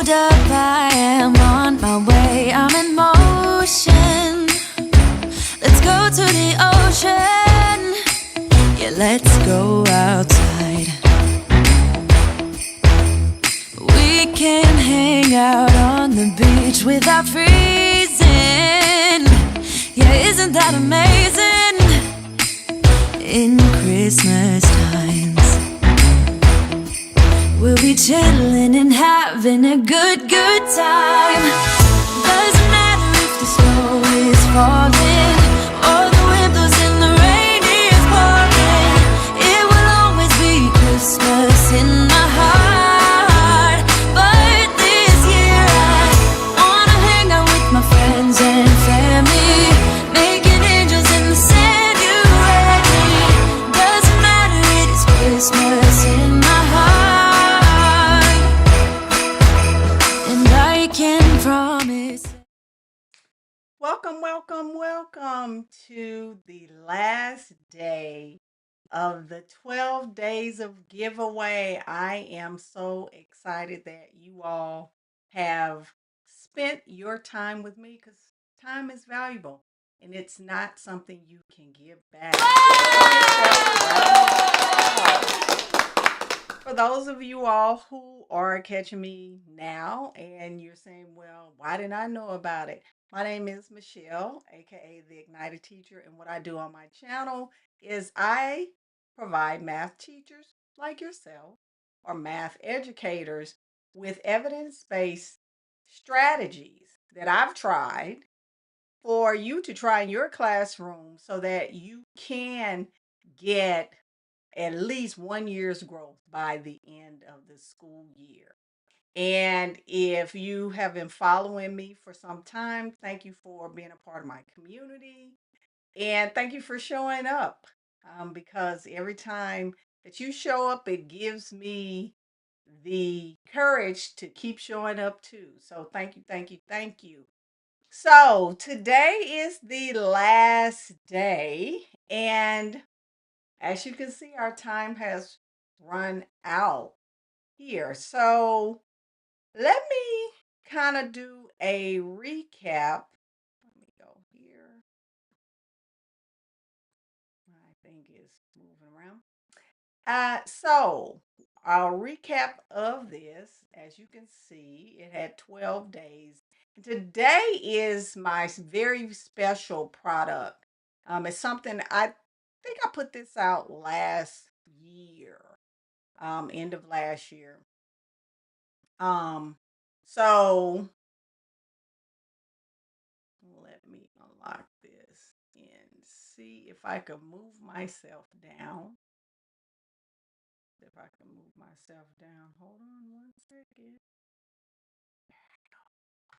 Hold up, I am on my way, I'm in motion. Let's go to the ocean. Yeah, let's go outside. We can hang out on the beach without freezing. Yeah, isn't that amazing? In Christmas times, we'll be chilling and having a good time. Doesn't matter if the snow is falling or the wind blows and the rain is pouring. It will always be Christmas in my heart. But this year I wanna hang out with my friends and family, making angels in the sand. You ready? Doesn't matter, it is Christmas in my heart, and I can promise. Welcome to the last day of the 12 days of giveaway. I am so excited that you all have spent your time with me because time is valuable and it's not something you can give back. For those of you all who are catching me now and you're saying, well, why didn't I know about it? My name is Michelle, aka the Ignited Teacher, and what I do on my channel is I provide math teachers like yourself or math educators with evidence based strategies that I've tried for you to try in your classroom so that you can get at least 1 year's growth by the end of the school year. And if you have been following me for some time, thank you for being a part of my community. And thank you for showing up, because every time that you show up, it gives me the courage to keep showing up too. So thank you. So today is the last day. And as you can see, our time has run out here. So let me kind of do a recap. Let me go here. My thing is moving around. So I'll recap of this. As you can see, it had 12 days. And today is my very special product. It's something I think I put this out last year, end of last year. Um, so let me unlock this and see if I can move myself down. If I can move myself down. Hold on 1 second.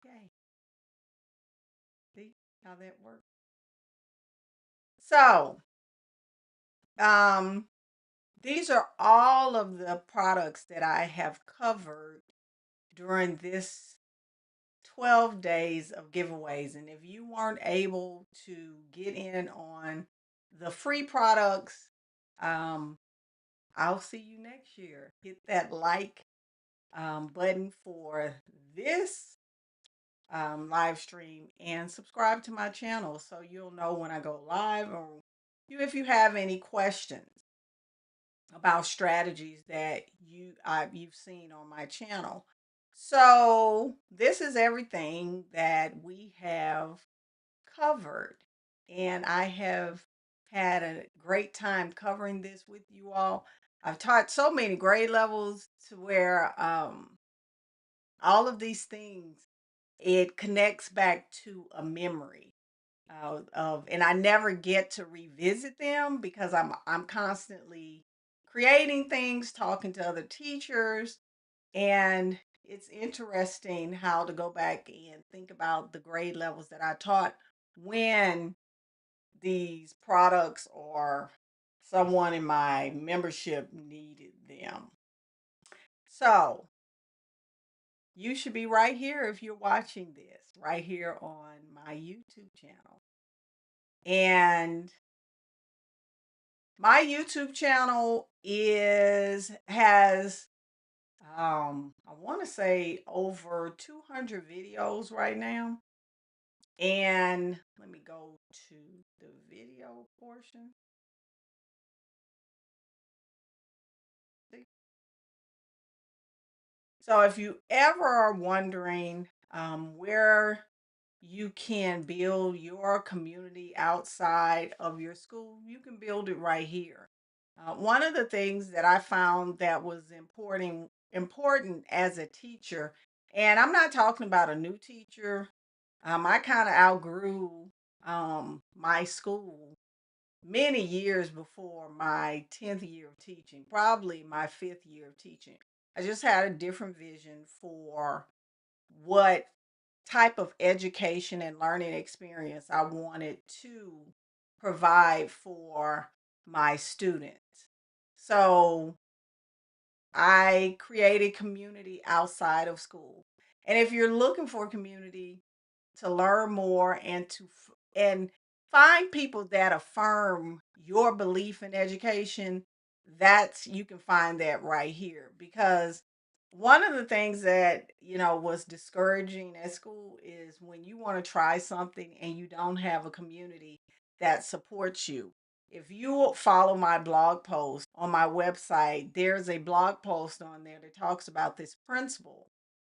Okay. See how that works? So, um, these are all of the products that I have covered during this 12 days of giveaways. And if you weren't able to get in on the free products, um, I'll see you next year. Hit that like button for this live stream and subscribe to my channel so you'll know when I go live, or if you have any questions about strategies that you've seen on my channel. So this is everything that we have covered, and I have had a great time covering this with you all. I've taught so many grade levels to where all of these things, it connects back to a memory and I never get to revisit them because I'm constantly creating things, talking to other teachers, and it's interesting how to go back and think about the grade levels that I taught when these products or someone in my membership needed them. So you should be right here if you're watching this, right here on my YouTube channel. And my YouTube channel has I want to say over 200 videos right now. And let me go to the video portion. So if you ever are wondering where you can build your community outside of your school, you can build it right here. One of the things that I found that was important as a teacher, and I'm not talking about a new teacher. I kind of outgrew my school many years before my 10th year of teaching, probably my 5th year of teaching. I just had a different vision for what type of education and learning experience I wanted to provide for my students. So I created community outside of school. And if you're looking for community to learn more and and find people that affirm your belief in education, that's you can find that right here. Because one of the things that, was discouraging at school is when you want to try something and you don't have a community that supports you. If you follow my blog post on my website, there's a blog post on there that talks about this principal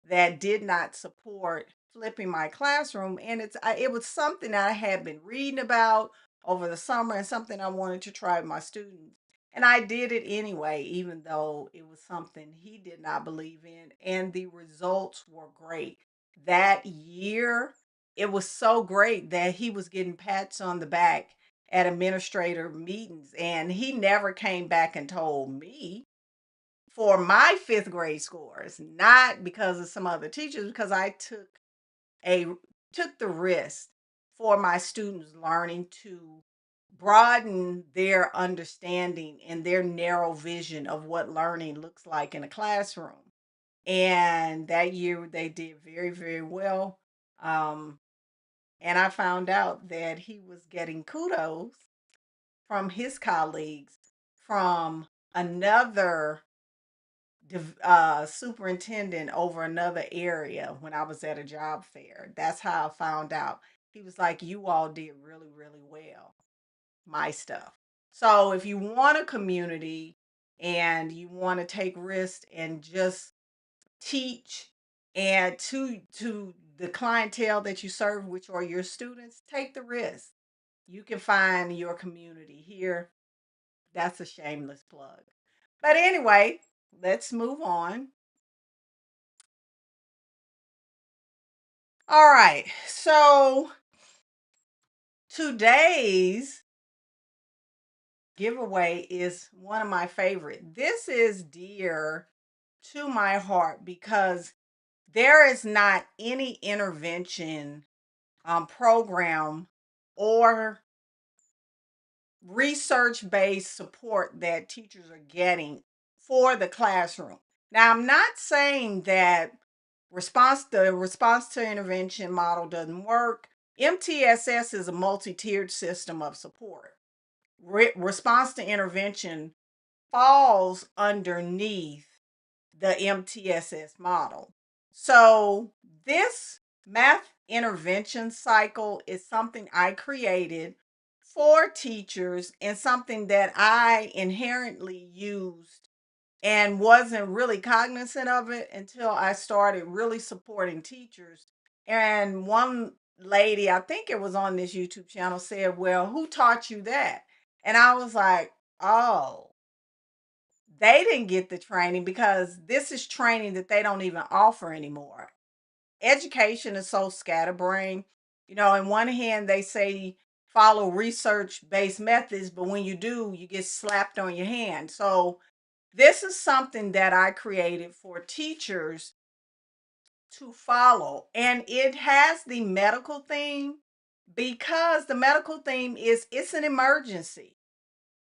that did not support flipping my classroom. And it was something that I had been reading about over the summer and something I wanted to try with my students. And I did it anyway, even though it was something he did not believe in. And the results were great. That year, it was so great that he was getting pats on the back at administrator meetings. And he never came back and told me for my 5th grade scores, not because of some other teachers, because I a took the risk for my students learning to broaden their understanding and their narrow vision of what learning looks like in a classroom. And that year they did very, very well. Um, and I found out that he was getting kudos from his colleagues from another superintendent over another area when I was at a job fair. That's how I found out. He was like, "You all did really, really well, my stuff." So if you want a community and you want to take risks and just teach and to the clientele that you serve, which are your students, take the risk. You can find your community here. That's a shameless plug. But anyway, let's move on. All right. So today's giveaway is one of my favorite. This is dear to my heart because there is not any intervention program or research based support that teachers are getting for the classroom. Now, I'm not saying that the response to intervention model doesn't work. MTSS is a multi-tiered system of support. Response to intervention falls underneath the MTSS model. So, this math intervention cycle is something I created for teachers and something that I inherently used and wasn't really cognizant of it until I started really supporting teachers. And one lady, I think it was on this YouTube channel, said, "Well, who taught you that?" And I was like, "Oh, they didn't get the training because this is training that they don't even offer anymore." Education is so scatterbrained. In one hand, they say follow research based methods, but when you do, you get slapped on your hand. So, this is something that I created for teachers to follow, and it has the medical theme because the medical theme is it's an emergency.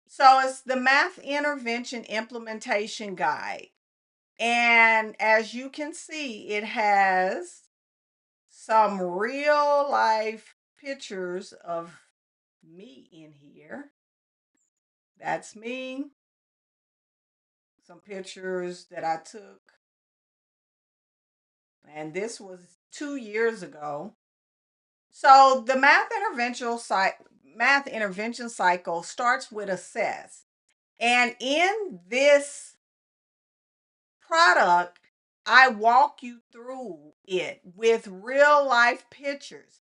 So, it's the Math Intervention Implementation Guide. And as you can see, it has some real life pictures of me in here. That's me. Some pictures that I took and this was 2 years ago. So the math intervention cycle starts with assess. And in this product, I walk you through it with real life pictures.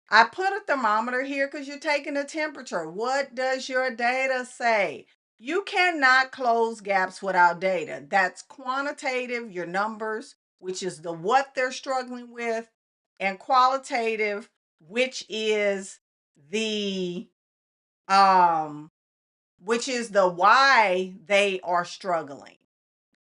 I put a thermometer here because you're taking a temperature. What does your data say? You cannot close gaps without data. That's quantitative, your numbers, which is the what they're struggling with, and qualitative, which is the um why they are struggling.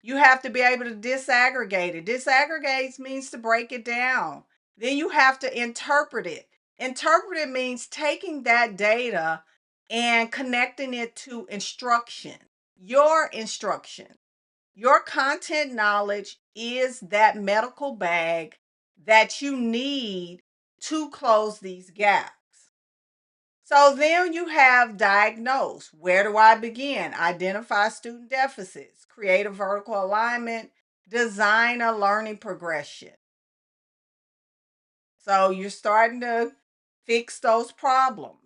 You have to be able to disaggregate it. Disaggregates means to break it down. Then you have to interpret it. Interpret it means taking that data and connecting it to instruction. Your instruction, your content knowledge is that medical bag that you need to close these gaps. So then you have diagnose. Where do I begin? Identify student deficits, create a vertical alignment, design a learning progression. So you're starting to fix those problems.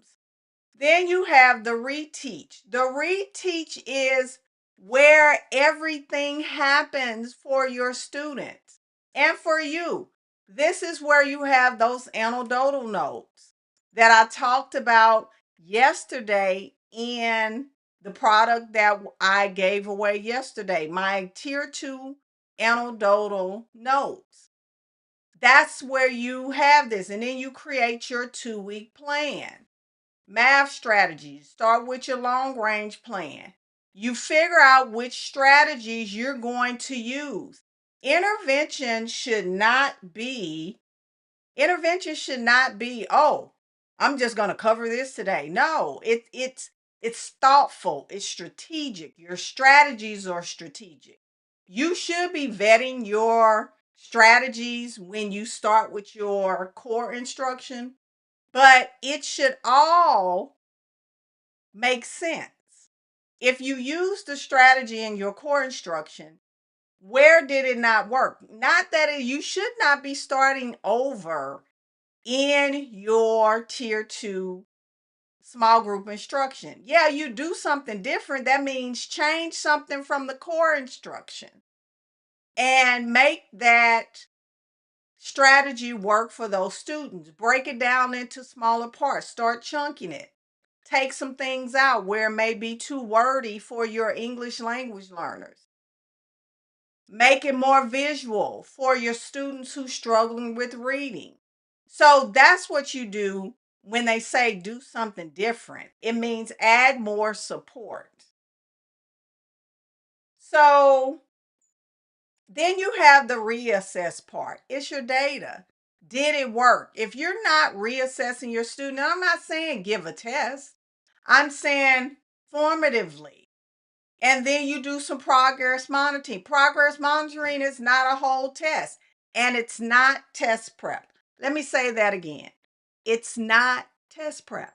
Then you have the reteach. The reteach is where everything happens for your students and for you. This is where you have those anecdotal notes that I talked about yesterday in the product that I gave away yesterday, my tier 2 anecdotal notes. That's where you have this, and then you create your 2-week plan. Math strategies. Start with your long range plan. You figure out which strategies you're going to use. Intervention should not be, oh, I'm just going to cover this today. No, it's thoughtful, it's strategic. Your strategies are strategic. You should be vetting your strategies when you start with your core instruction, but it should all make sense. If you use the strategy in your core instruction, where did it not work? Not that you should not be starting over in your tier 2 small group instruction. Yeah, you do something different. That means change something from the core instruction and make that strategy work for those students. Break it down into smaller parts. Start chunking it. Take some things out where it may be too wordy for your English language learners. Make it more visual for your students who are struggling with reading. So that's what you do when they say do something different. It means add more support. So then you have the reassess part. It's your data. Did it work? If you're not reassessing your student, and I'm not saying give a test, I'm saying formatively. And then you do some progress monitoring. Progress monitoring is not a whole test, and it's not test prep. Let me say that again. It's not test prep.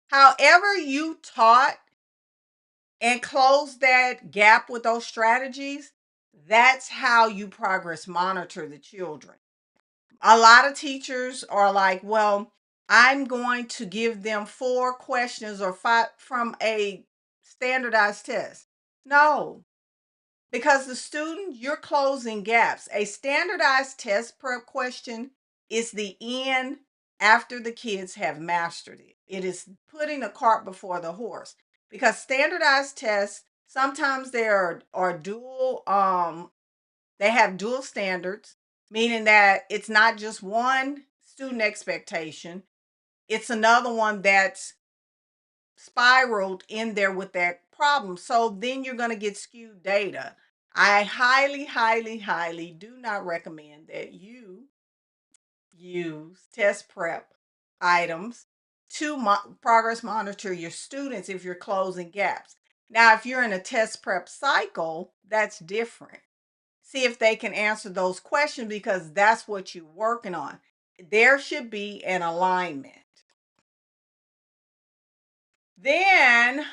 However, you taught and closed that gap with those strategies, that's how you progress monitor the children. A lot of teachers are like, well, I'm going to give them 4 questions or 5 from a standardized test. No, because the student, you're closing gaps. A standardized test prep question is the end after the kids have mastered it. It is putting the cart before the horse because standardized tests sometimes are dual they have dual standards, meaning that it's not just one student expectation, it's another one that's spiraled in there with that problem. So then you're going to get skewed data. I highly, highly, highly do not recommend that you use test prep items to progress monitor your students if you're closing gaps. Now, if you're in a test prep cycle, that's different. See if they can answer those questions because that's what you're working on. There should be an alignment. Then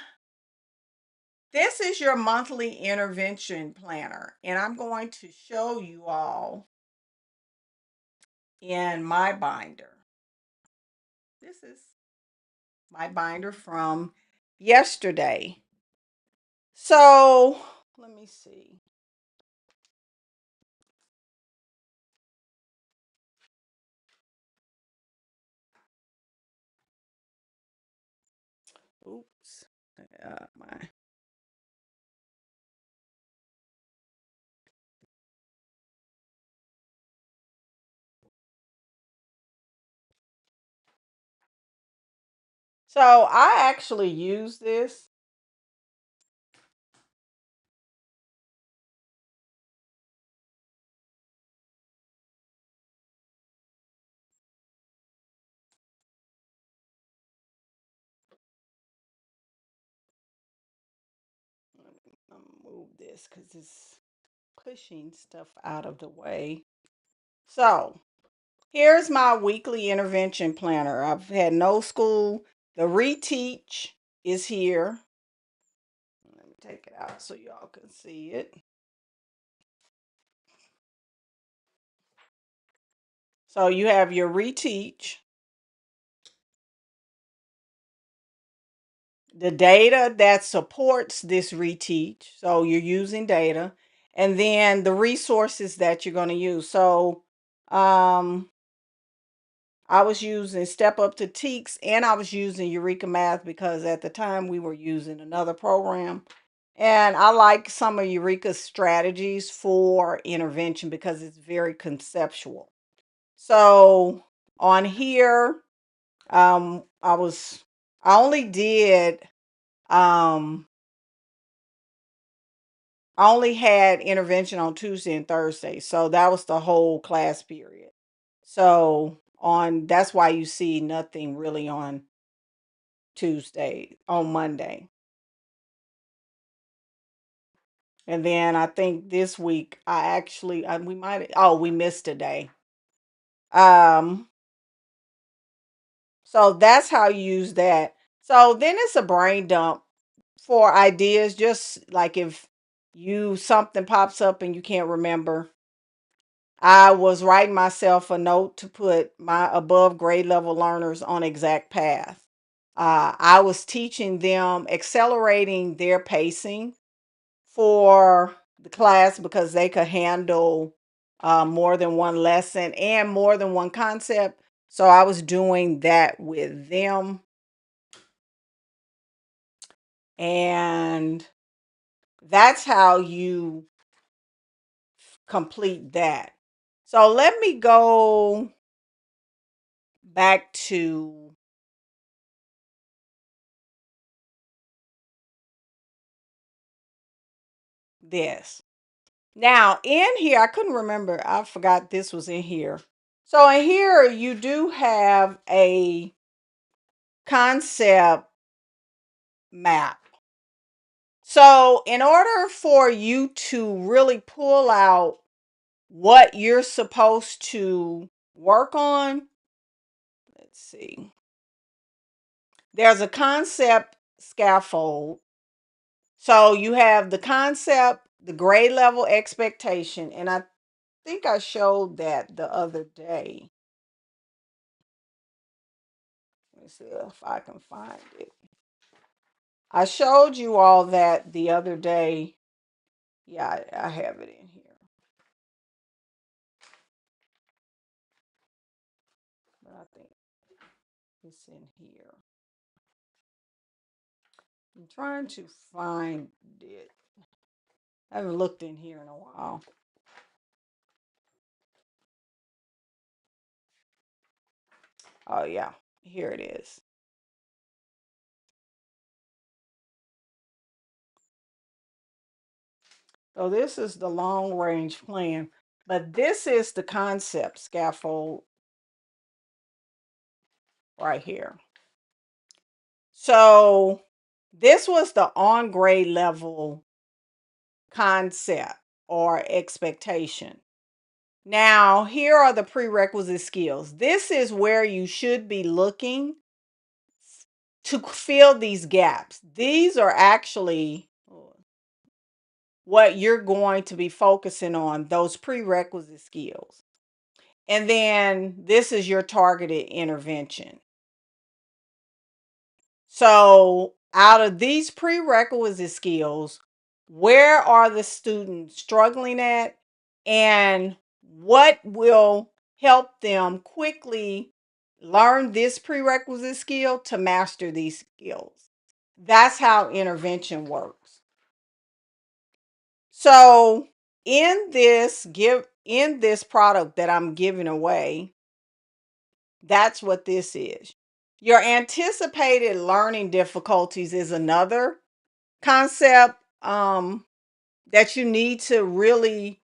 this is your monthly intervention planner, and I'm going to show you all in my binder. This is my binder from yesterday. So let me see. Oops. My So I actually use this. Let me move this because it's pushing stuff out of the way. So here's my weekly intervention planner. I've had no school. The reteach is here. Let me take it out so y'all can see it. So you have your reteach, the data that supports this reteach. So you're using data, and then the resources that you're going to use. So I was using Step Up to Teaks and I was using Eureka Math because at the time we were using another program. And I like some of Eureka's strategies for intervention because it's very conceptual. So on here, I only did I only had intervention on Tuesday and Thursday. So that was the whole class period. So that's why you see nothing really on Monday. And then I think this week we missed a day. So that's how you use that. So then it's a brain dump for ideas, just like if something pops up and you can't remember. I was writing myself a note to put my above grade level learners on exact path. I was teaching them accelerating their pacing for the class because they could handle more than one lesson and more than one concept. So I was doing that with them. And that's how you complete that. So let me go back to this. Now, in here, I couldn't remember. I forgot this was in here. So in here, you do have a concept map. So in order for you to really pull out what you're supposed to work on, let's see. There's a concept scaffold. So you have the concept, the grade level expectation, and I think I showed that the other day. Let me see if I can find it. I showed you all that the other day. Yeah, I have it in here. But I think it's in here. I'm trying to find it. I haven't looked in here in a while. Oh, yeah, here it is. So this is the long range plan, but this is the concept scaffold right here. So this was the on grade level concept or expectation. Now, here are the prerequisite skills. This is where you should be looking to fill these gaps. These are actually what you're going to be focusing on, those prerequisite skills. And then this is your targeted intervention. So, out of these prerequisite skills, where are the students struggling at, and what will help them quickly learn this prerequisite skill to master these skills? That's how intervention works. So, in this product that I'm giving away, that's what this is. Your anticipated learning difficulties is another concept that you need to really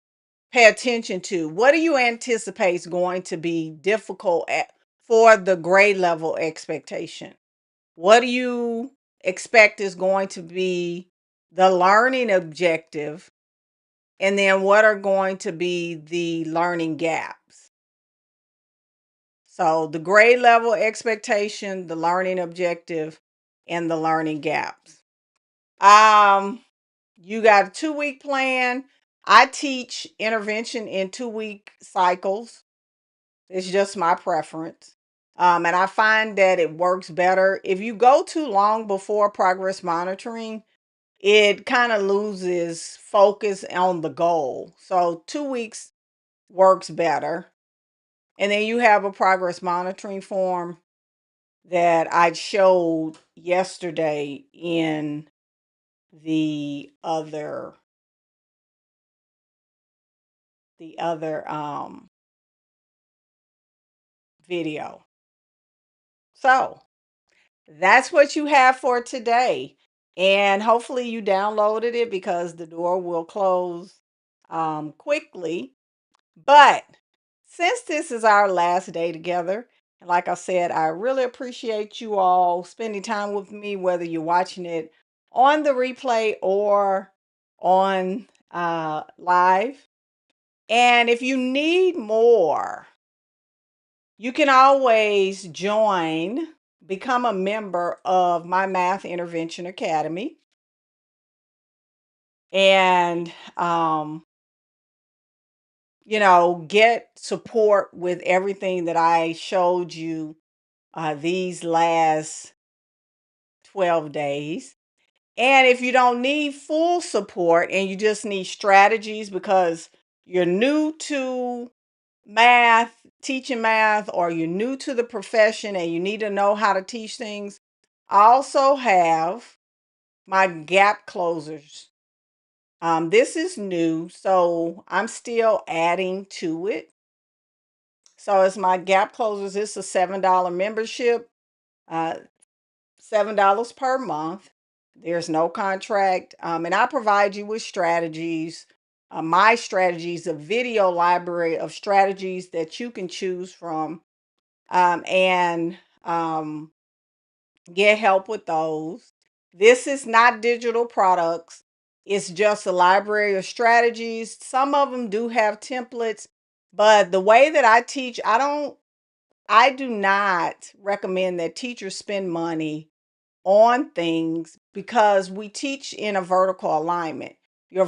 pay attention to. What do you anticipate is going to be difficult for the grade level expectation? What do you expect is going to be the learning objective? And then what are going to be the learning gaps? So the grade level expectation, the learning objective, and the learning gaps. You got a 2-week plan. I teach intervention in 2-week cycles. It's just my preference. And I find that it works better. If you go too long before progress monitoring, it kind of loses focus on the goal. So 2 weeks works better. And then you have a progress monitoring form that I showed yesterday in the other video. So that's what you have for today. And hopefully you downloaded it because the door will close quickly. But since this is our last day together, and like I said, I really appreciate you all spending time with me, whether you're watching it on the replay or on live. And if you need more, you can always become a member of my Math Intervention Academy. And get support with everything that I showed you these last 12 days. And if you don't need full support and you just need strategies because you're new to math, teaching math, or you're new to the profession and you need to know how to teach things, I also have my gap closers. This is new, so I'm still adding to it. So it's my gap closers. It's a $7 membership, $7 per month. There's no contract, and I provide you with strategies. My strategies, a video library of strategies that you can choose from, and get help with those. This is not digital products. It's just a library of strategies. Some of them do have templates, but the way that I teach, I do not recommend that teachers spend money on things because we teach in a vertical alignment. Your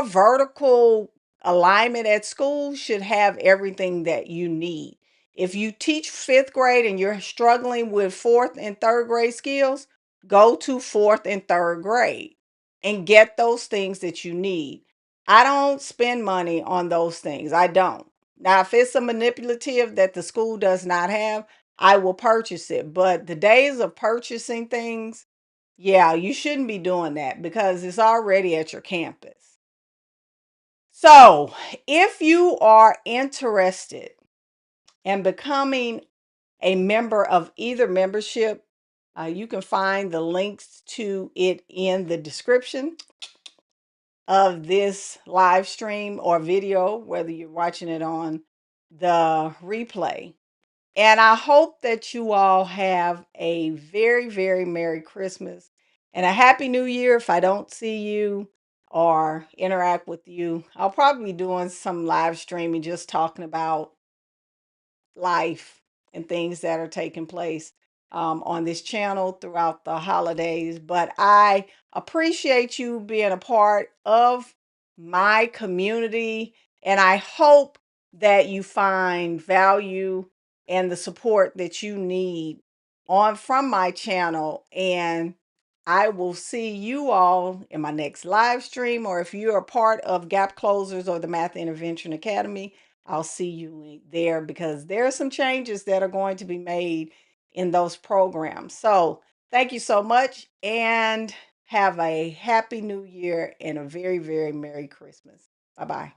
vertical alignment at school should have everything that you need. If you teach 5th grade and you're struggling with 4th and 3rd grade skills, go to 4th and 3rd grade and get those things that you need. I don't spend money on those things. I don't. Now, if it's a manipulative that the school does not have, I will purchase it. But the days of purchasing things, yeah, you shouldn't be doing that because it's already at your campus. So, if you are interested in becoming a member of either membership, you can find the links to it in the description of this live stream or video, whether you're watching it on the replay. And I hope that you all have a very, very Merry Christmas and a Happy New Year. If I don't see you or interact with you, I'll probably be doing some live streaming, just talking about life and things that are taking place on this channel throughout the holidays. But I appreciate you being a part of my community, and I hope that you find value and the support that you need on from my channel. And I will see you all in my next live stream, or if you're a part of Gap Closers or the Math Intervention Academy, I'll see you there, because there are some changes that are going to be made in those programs. So thank you so much, and have a happy new year and a very, very Merry Christmas. Bye-bye.